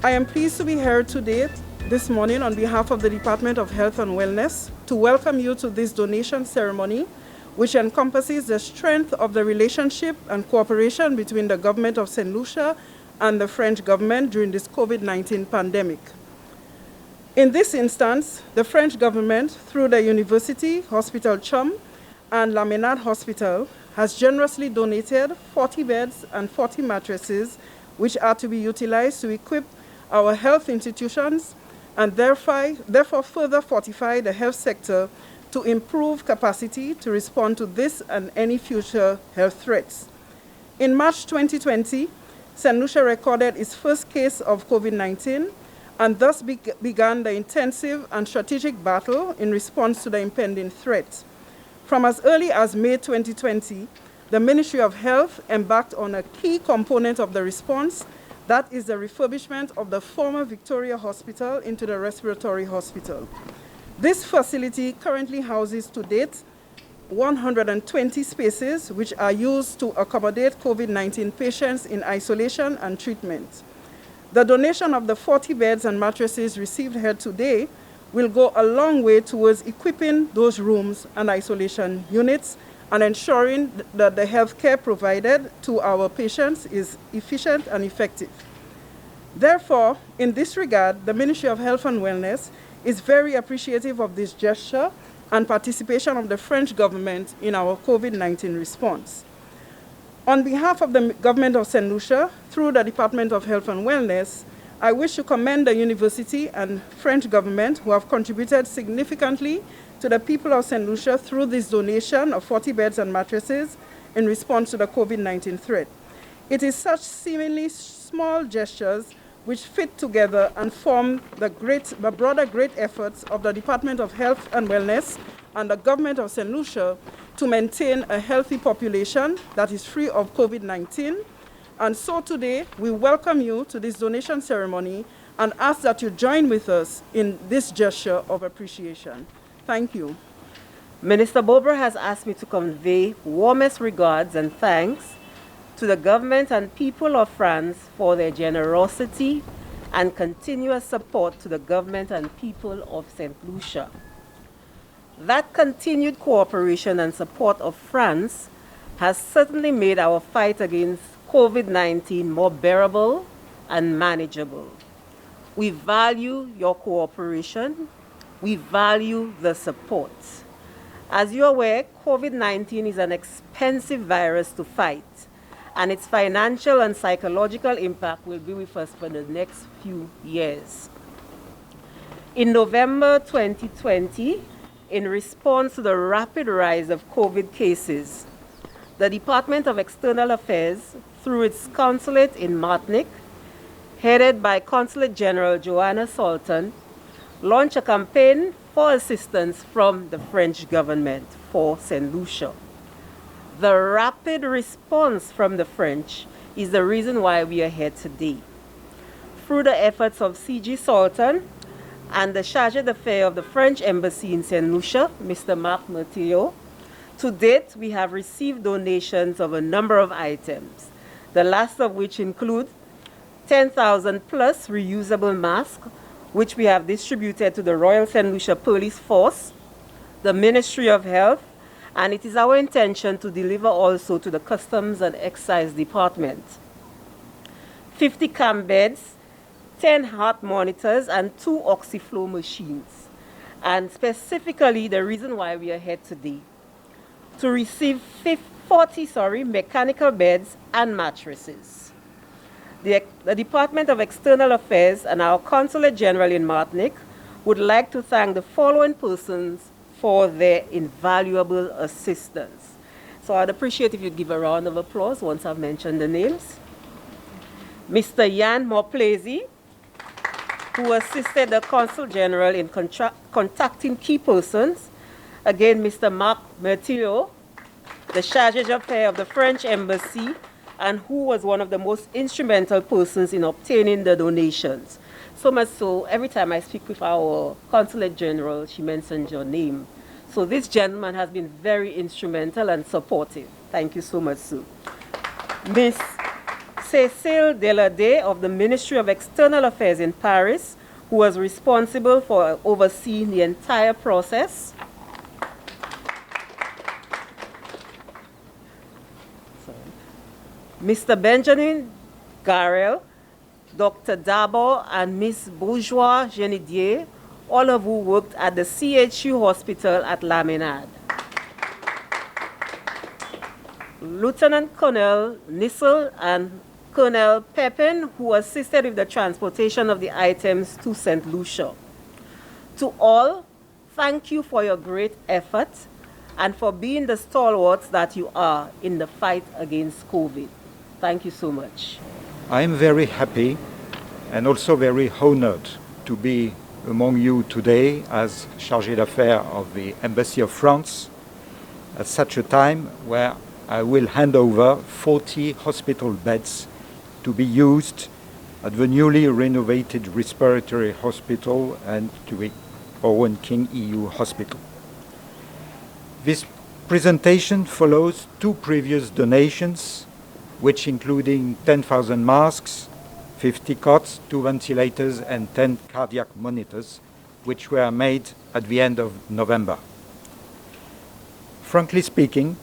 I am pleased to be here today, this morning, on behalf of the Department of Health and Wellness to welcome you to this donation ceremony, which encompasses the strength of the relationship and cooperation between the government of Saint Lucia and the French government during this COVID-19 pandemic. In this instance, the French government, through the University Hospital Chum and La Ménade Hospital, has generously donated 40 beds and 40 mattresses, which are to be utilized to equip our health institutions and therefore further fortify the health sector to improve capacity to respond to this and any future health threats. In March 2020, Saint Lucia recorded its first case of COVID-19 and thus began the intensive and strategic battle in response to the impending threat. From as early as May 2020, the Ministry of Health embarked on a key component of the response, that is the refurbishment of the former Victoria Hospital into the respiratory hospital. This facility currently houses to date 120 spaces which are used to accommodate COVID-19 patients in isolation and treatment. The donation of the 40 beds and mattresses received here today will go a long way towards equipping those rooms and isolation units and ensuring that the health care provided to our patients is efficient and effective. Therefore, in this regard, the Ministry of Health and Wellness is very appreciative of this gesture and participation of the French government in our COVID-19 response. On behalf of the government of Saint Lucia, through the Department of Health and Wellness, I wish to commend the university and French government who have contributed significantly to the people of Saint Lucia through this donation of 40 beds and mattresses in response to the COVID-19 threat. It is such seemingly small gestures which fit together and form the broader great efforts of the Department of Health and Wellness and the government of Saint Lucia to maintain a healthy population that is free of COVID-19. And so today, we welcome you to this donation ceremony and ask that you join with us in this gesture of appreciation. Thank you. Minister Bober has asked me to convey warmest regards and thanks to the government and people of France for their generosity and continuous support to the government and people of Saint Lucia. That continued cooperation and support of France has certainly made our fight against COVID-19 more bearable and manageable. We value your cooperation. We value the support. As you're aware, COVID-19 is an expensive virus to fight, and its financial and psychological impact will be with us for the next few years. In November 2020, in response to the rapid rise of COVID cases, the Department of External Affairs, through its consulate in Martinique, headed by Consulate General Joanna Sultan, launched a campaign for assistance from the French government for Saint Lucia. The rapid response from the French is the reason why we are here today. Through the efforts of CG Sultan and the Chargé d'Affaires of the French Embassy in Saint Lucia, Mr. Marc Mertillot, to date we have received donations of a number of items, the last of which include 10,000 plus reusable masks, which we have distributed to the Royal Saint Lucia Police Force, the Ministry of Health, and it is our intention to deliver also to the Customs and Excise Department. 50 cam beds, 10 heart monitors, and 2 oxyflow machines. And specifically, the reason why we are here today, to receive 40 mechanical beds and mattresses. The Department of External Affairs and our Consulate General in Martinique would like to thank the following persons for their invaluable assistance. So I'd appreciate if you'd give a round of applause once I've mentioned the names. Mr. Jan Morplesi, who assisted the Consul General in contacting key persons. Again, Mr. Marc Mertillot, the Chargé d'Affaires of the French Embassy, and who was one of the most instrumental persons in obtaining the donations. So much so, every time I speak with our Consulate General, she mentions your name. So this gentleman has been very instrumental and supportive. Thank you so much, sir. Miss Cécile Deladé of the Ministry of External Affairs in Paris, who was responsible for overseeing the entire process. Mr. Benjamin Garel, Dr. Dabo, and Ms. Bourgeois Genidier, all of who worked at the CHU hospital at La Ménade. Lieutenant Colonel Nissel and Colonel Pepin, who assisted with the transportation of the items to Saint Lucia. To all, thank you for your great effort and for being the stalwarts that you are in the fight against COVID. Thank you so much. I am very happy and also very honored to be among you today as Chargé d'Affaires of the Embassy of France at such a time where I will hand over 40 hospital beds to be used at the newly renovated respiratory hospital and to the Owen King EU hospital. This presentation follows two previous donations, which including 10,000 masks, 50 cots, 2 ventilators and 10 cardiac monitors, which were made at the end of November. Frankly speaking,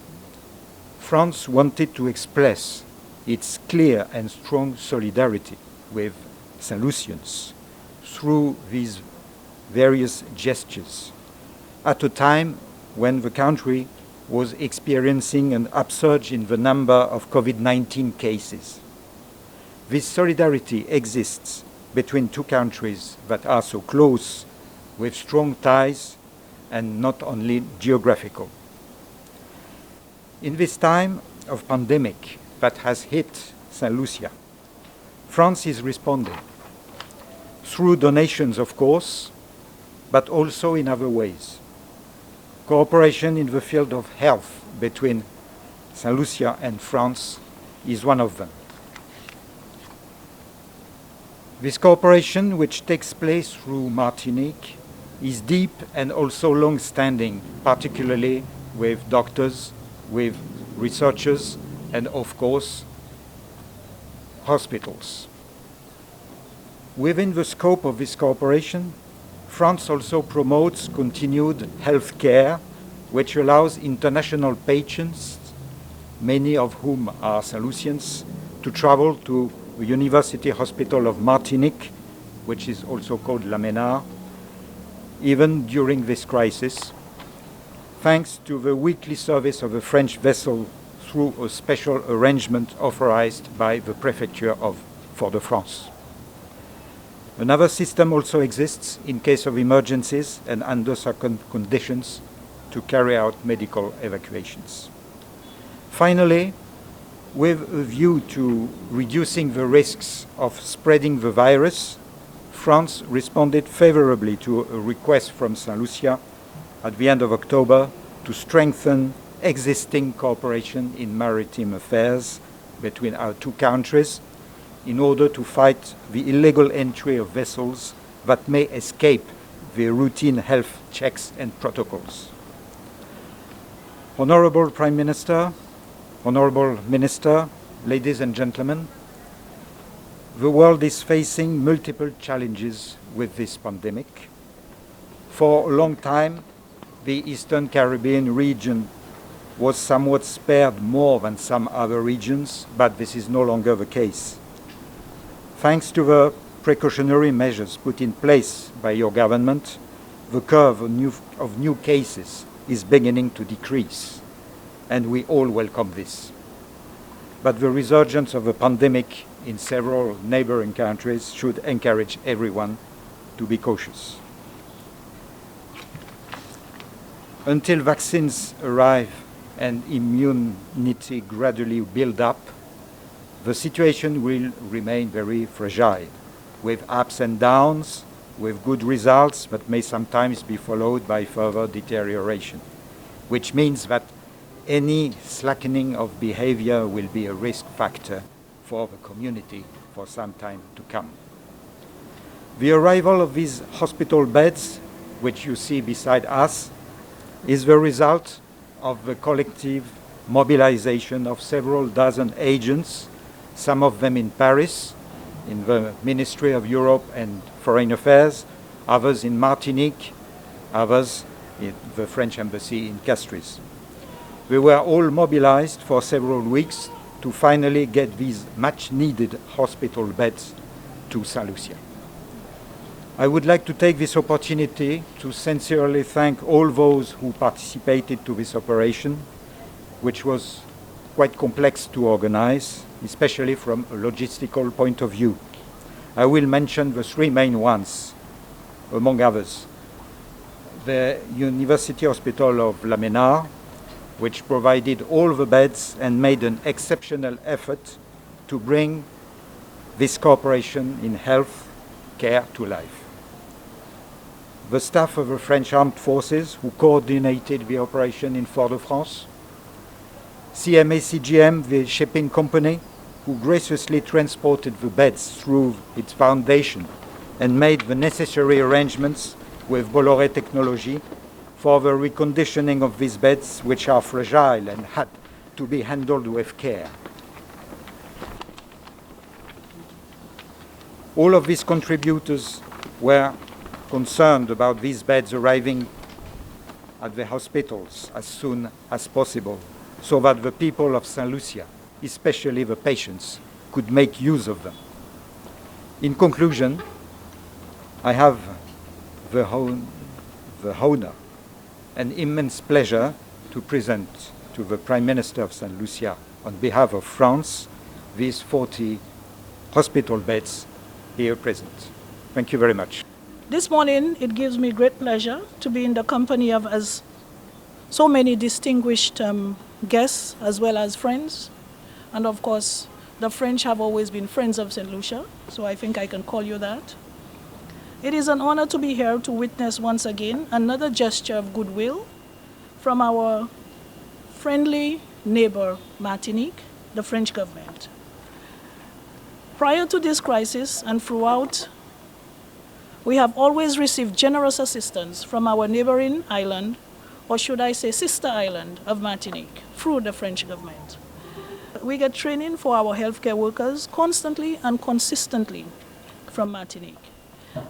France wanted to express its clear and strong solidarity with Saint Lucians through these various gestures at a time when the country was experiencing an upsurge in the number of COVID-19 cases. This solidarity exists between two countries that are so close, with strong ties and not only geographical. In this time of pandemic that has hit Saint Lucia, France is responding through donations, of course, but also in other ways. Cooperation in the field of health between Saint Lucia and France is one of them. This cooperation, which takes place through Martinique, is deep and also long-standing, particularly with doctors, with researchers, and of course, hospitals. Within the scope of this cooperation, France also promotes continued health care, which allows international patients, many of whom are Saint Lucians, to travel to the University Hospital of Martinique, which is also called La Ménade, even during this crisis, thanks to the weekly service of a French vessel through a special arrangement authorized by the Prefecture of Fort-de-France. Another system also exists in case of emergencies and under certain conditions to carry out medical evacuations. Finally, with a view to reducing the risks of spreading the virus, France responded favorably to a request from Saint Lucia at the end of October to strengthen existing cooperation in maritime affairs between our two countries in order to fight the illegal entry of vessels that may escape the routine health checks and protocols. Honorable Prime Minister, Honorable Minister, ladies and gentlemen, the world is facing multiple challenges with this pandemic. For a long time, the Eastern Caribbean region was somewhat spared more than some other regions, but this is no longer the case. Thanks to the precautionary measures put in place by your government, the curve of new cases is beginning to decrease, and we all welcome this. But the resurgence of the pandemic in several neighboring countries should encourage everyone to be cautious. Until vaccines arrive and immunity gradually build up, the situation will remain very fragile, with ups and downs, with good results that may sometimes be followed by further deterioration, which means that any slackening of behavior will be a risk factor for the community for some time to come. The arrival of these hospital beds, which you see beside us, is the result of the collective mobilization of several dozen agents some of them in Paris, in the Ministry of Europe and Foreign Affairs, others in Martinique, others in the French Embassy in Castries. We were all mobilized for several weeks to finally get these much-needed hospital beds to Saint Lucia. I would like to take this opportunity to sincerely thank all those who participated to this operation, which was quite complex to organize, especially from a logistical point of view. I will mention the three main ones, among others. The University Hospital of La Ménard, which provided all the beds and made an exceptional effort to bring this cooperation in health care to life. The staff of the French Armed Forces, who coordinated the operation in Fort-de-France, CMA CGM, the shipping company, who graciously transported the beds through its foundation and made the necessary arrangements with Bolloré Technology for the reconditioning of these beds, which are fragile and had to be handled with care. All of these contributors were concerned about these beds arriving at the hospitals as soon as possible, so that the people of Saint Lucia, especially the patients, could make use of them. In conclusion, I have the honor and immense pleasure to present to the Prime Minister of Saint Lucia, on behalf of France, these 40 hospital beds here present. Thank you very much. This morning, it gives me great pleasure to be in the company of so many distinguished guests as well as friends. And of course, the French have always been friends of Saint Lucia, so I think I can call you that. It is an honor to be here to witness once again another gesture of goodwill from our friendly neighbor, Martinique, the French government. Prior to this crisis and throughout, we have always received generous assistance from our neighboring island, or should I say sister island of Martinique, through the French government. We get training for our healthcare workers constantly and consistently from Martinique.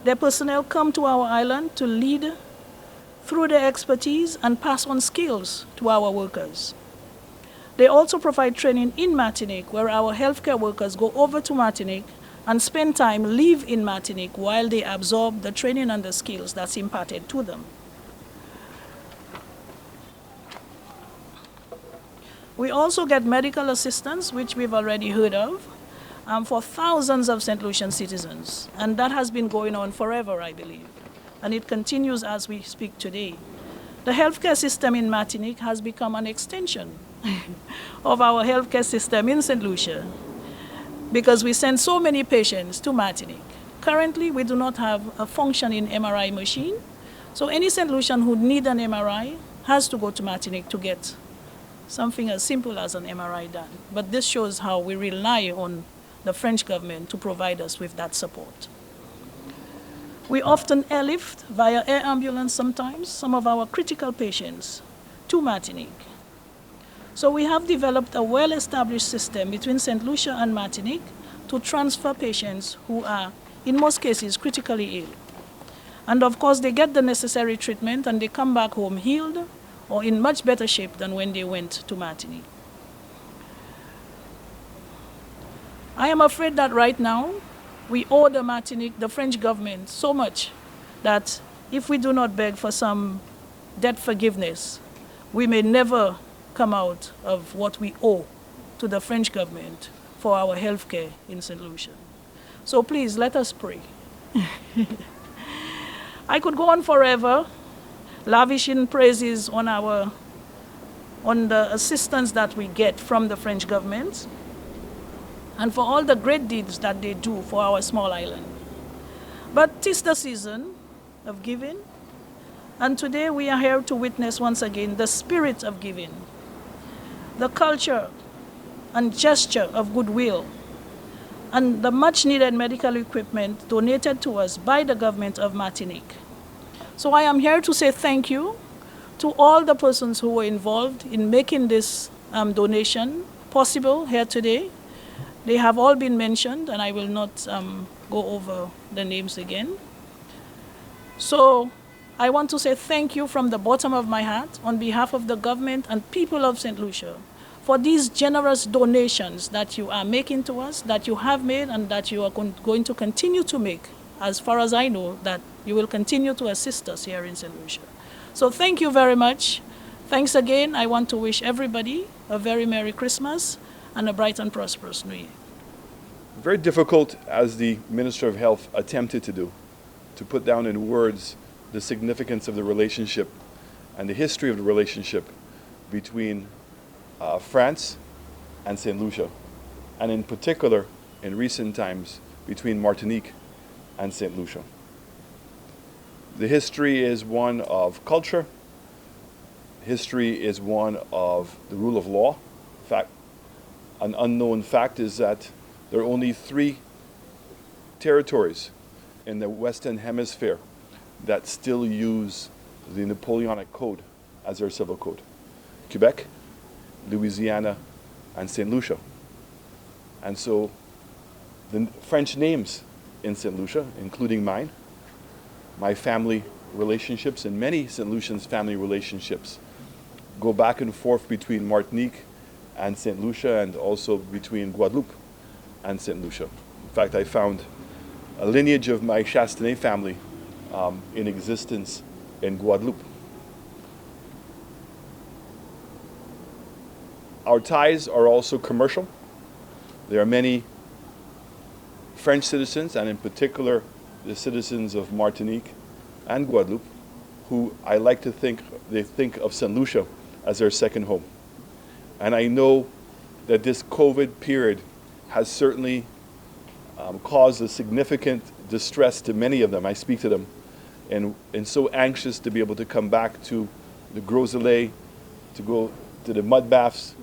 Their personnel come to our island to lead through their expertise and pass on skills to our workers. They also provide training in Martinique, where our healthcare workers go over to Martinique and spend time, live in Martinique while they absorb the training and the skills that's imparted to them. We also get medical assistance, which we've already heard of, for thousands of St. Lucian citizens. And that has been going on forever, I believe. And it continues as we speak today. The healthcare system in Martinique has become an extension of our healthcare system in St. Lucia, because we send so many patients to Martinique. Currently, we do not have a functioning MRI machine, so any St. Lucian who needs an MRI has to go to Martinique to get something as simple as an MRI done. But this shows how we rely on the French government to provide us with that support. We often airlift via air ambulance sometimes some of our critical patients to Martinique. So we have developed a well-established system between St. Lucia and Martinique to transfer patients who are, in most cases, critically ill. And of course, they get the necessary treatment and they come back home healed or in much better shape than when they went to Martinique. I am afraid that right now, we owe the Martinique, the French government, so much that if we do not beg for some debt forgiveness, we may never come out of what we owe to the French government for our health care in St. Lucia. So please, let us pray. I could go on forever, lavishing praises on the assistance that we get from the French government and for all the great deeds that they do for our small island. But 'tis the season of giving, and today we are here to witness once again the spirit of giving, the culture and gesture of goodwill, and the much-needed medical equipment donated to us by the government of Martinique. So I am here to say thank you to all the persons who were involved in making this donation possible here today. They have all been mentioned, and I will not go over the names again. So I want to say thank you from the bottom of my heart on behalf of the government and people of St. Lucia for these generous donations that you are making to us, that you have made, and that you are going to continue to make. As far as I know, that you will continue to assist us here in St. Lucia. So thank you very much. Thanks again. I want to wish everybody a very Merry Christmas and a bright and prosperous New Year. Very difficult, as the Minister of Health attempted to do, to put down in words the significance of the relationship and the history of the relationship between France and Saint Lucia, and in particular, in recent times, between Martinique and Saint Lucia. The history is one of culture. History is one of the rule of law. In fact, an unknown fact is that there are only 3 territories in the Western Hemisphere that still use the Napoleonic Code as their civil code: Quebec, Louisiana, and Saint Lucia. And so the French names in Saint Lucia, including mine, my family relationships, and many St. Lucians' family relationships, go back and forth between Martinique and Saint Lucia, and also between Guadeloupe and Saint Lucia. In fact, I found a lineage of my Chastenay family in existence in Guadeloupe. Our ties are also commercial. There are many French citizens, and in particular the citizens of Martinique and Guadeloupe, who I like to think, they think of St. Lucia as their second home. And I know that this COVID period has certainly caused a significant distress to many of them. I speak to them, and so anxious to be able to come back to the Gros Islet, to go to the mud baths,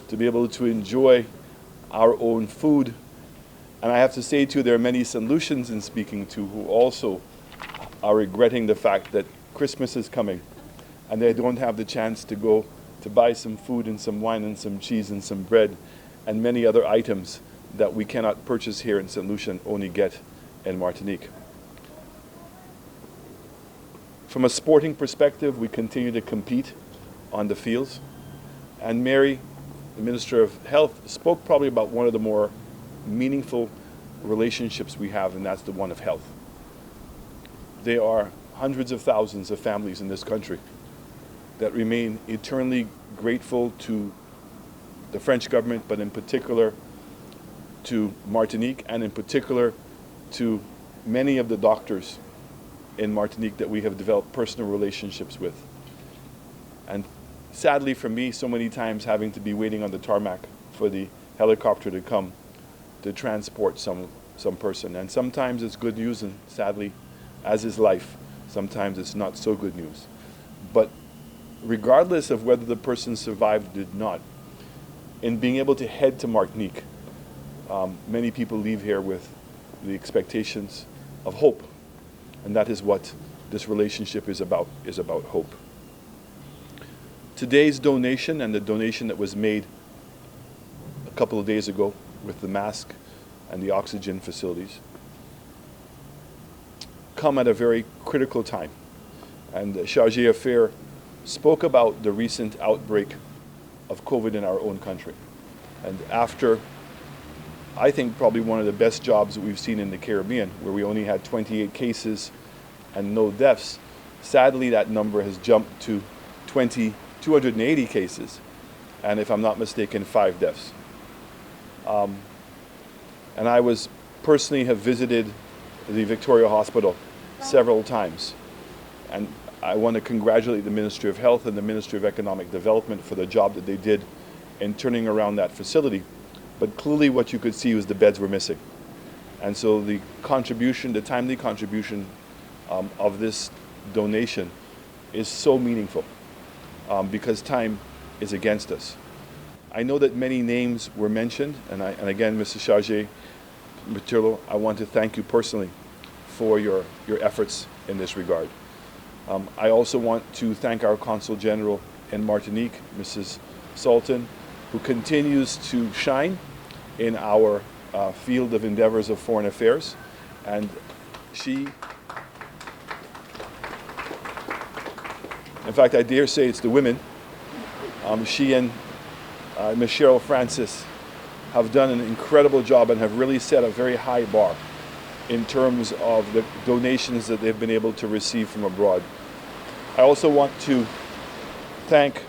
to be able to enjoy our own food. And I have to say too, there are many St. Lucians in speaking to who also are regretting the fact that Christmas is coming and they don't have the chance to go to buy some food and some wine and some cheese and some bread and many other items that we cannot purchase here in St. Lucia and only get in Martinique. From a sporting perspective, we continue to compete on the fields. And Mary, the Minister of Health, spoke probably about one of the more meaningful relationships we have, and that's the one of health. There are hundreds of thousands of families in this country that remain eternally grateful to the French government, but in particular to Martinique, and in particular to many of the doctors in Martinique that we have developed personal relationships with. And sadly for me, so many times having to be waiting on the tarmac for the helicopter to come to transport some person. And sometimes it's good news, and sadly, as is life, sometimes it's not so good news. But regardless of whether the person survived or did not, in being able to head to Martinique, many people leave here with the expectations of hope. And that is what this relationship is about hope. Today's donation, and the donation that was made a couple of days ago with the mask and the oxygen facilities, come at a very critical time. And Chargé d'Affaires spoke about the recent outbreak of COVID in our own country. And after, I think, probably one of the best jobs that we've seen in the Caribbean, where we only had 28 cases and no deaths, sadly that number has jumped to 280 cases, and if I'm not mistaken, 5 deaths. And I personally have visited the Victoria Hospital several times, and I want to congratulate the Ministry of Health and the Ministry of Economic Development for the job that they did in turning around that facility. But clearly what you could see was the beds were missing. And so the contribution, the timely contribution of this donation is so meaningful because time is against us. I know that many names were mentioned, and again, Mr. Chargé Maturlo, I want to thank you personally for your efforts in this regard. I also want to thank our Consul General in Martinique, Mrs. Sultan, who continues to shine in our field of endeavors of foreign affairs. And she, in fact, I dare say it's the women. She and Ms. Cheryl Francis have done an incredible job and have really set a very high bar in terms of the donations that they've been able to receive from abroad. I also want to thank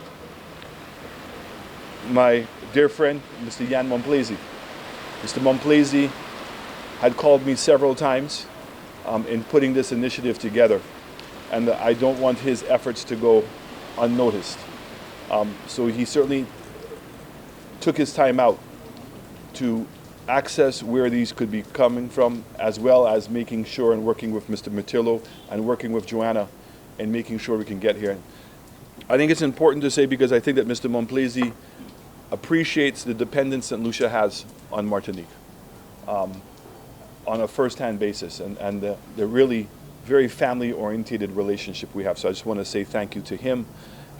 my dear friend, Mr. Jan Momplesi. Mr. Momplesi had called me several times in putting this initiative together, and I don't want his efforts to go unnoticed. So he certainly took his time out to access where these could be coming from, as well as making sure and working with Mr. Matillo and working with Joanna and making sure we can get here. I think it's important to say, because I think that Mr. Momplesi appreciates the dependence Saint Lucia has on Martinique on a first-hand basis, and the really very family-oriented relationship we have. So I just want to say thank you to him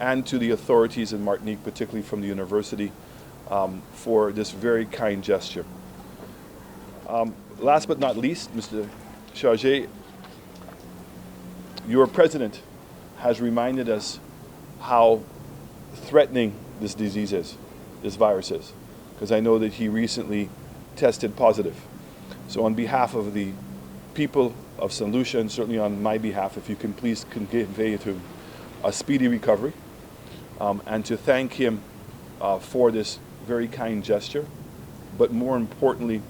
and to the authorities in Martinique, particularly from the university, for this very kind gesture. Last but not least, Mr. Chargé, your president has reminded us how threatening this disease is, this virus is, because I know that he recently tested positive. So on behalf of the people of Saint Lucia, and certainly on my behalf, if you can please convey to him a speedy recovery, and to thank him for this very kind gesture, but more importantly,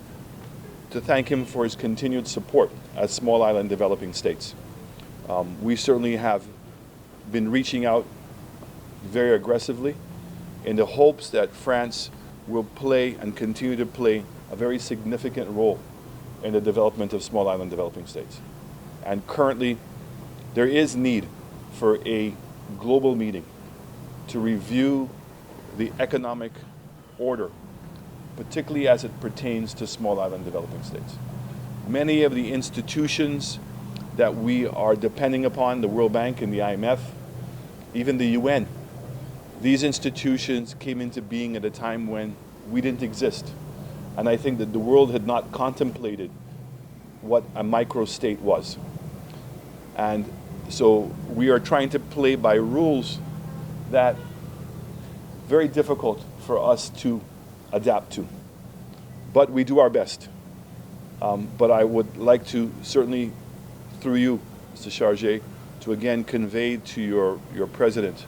to thank him for his continued support as small island developing states. We certainly have been reaching out very aggressively in the hopes that France will play and continue to play a very significant role in the development of small island developing states. And currently, there is need for a global meeting to review the economic order, particularly as it pertains to small island developing states. Many of the institutions that we are depending upon, the World Bank and the IMF, even the UN, these institutions came into being at a time when we didn't exist. And I think that the world had not contemplated what a microstate was. And so we are trying to play by rules that very difficult for us to adapt to. But we do our best. But I would like to certainly, through you, Mr. Chargé, to again convey to your president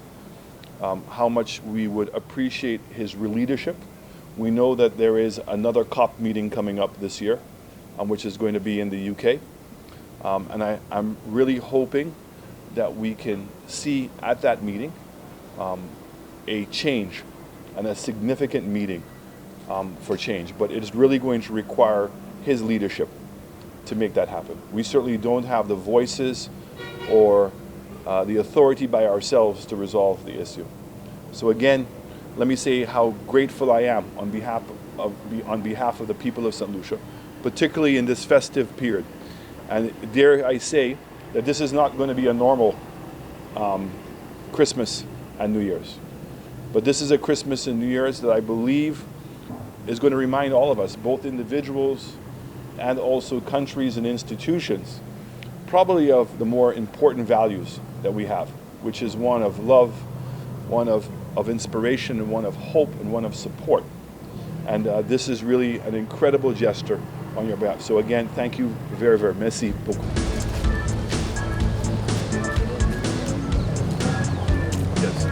how much we would appreciate his leadership. We know that there is another COP meeting coming up this year, which is going to be in the UK. And I'm really hoping that we can see at that meeting a change and a significant meeting for change. But it is really going to require his leadership to make that happen. We certainly don't have the voices or the authority by ourselves to resolve the issue. So again, let me say how grateful I am on behalf of the people of Saint Lucia, particularly in this festive period. And dare I say that this is not going to be a normal Christmas and New Year's. But this is a Christmas and New Year's that I believe is going to remind all of us, both individuals and also countries and institutions, probably of the more important values that we have, which is one of love, one of inspiration, and one of hope, and one of support. And this is really an incredible gesture on your behalf. So again, thank you very, very merci beaucoup. Yes.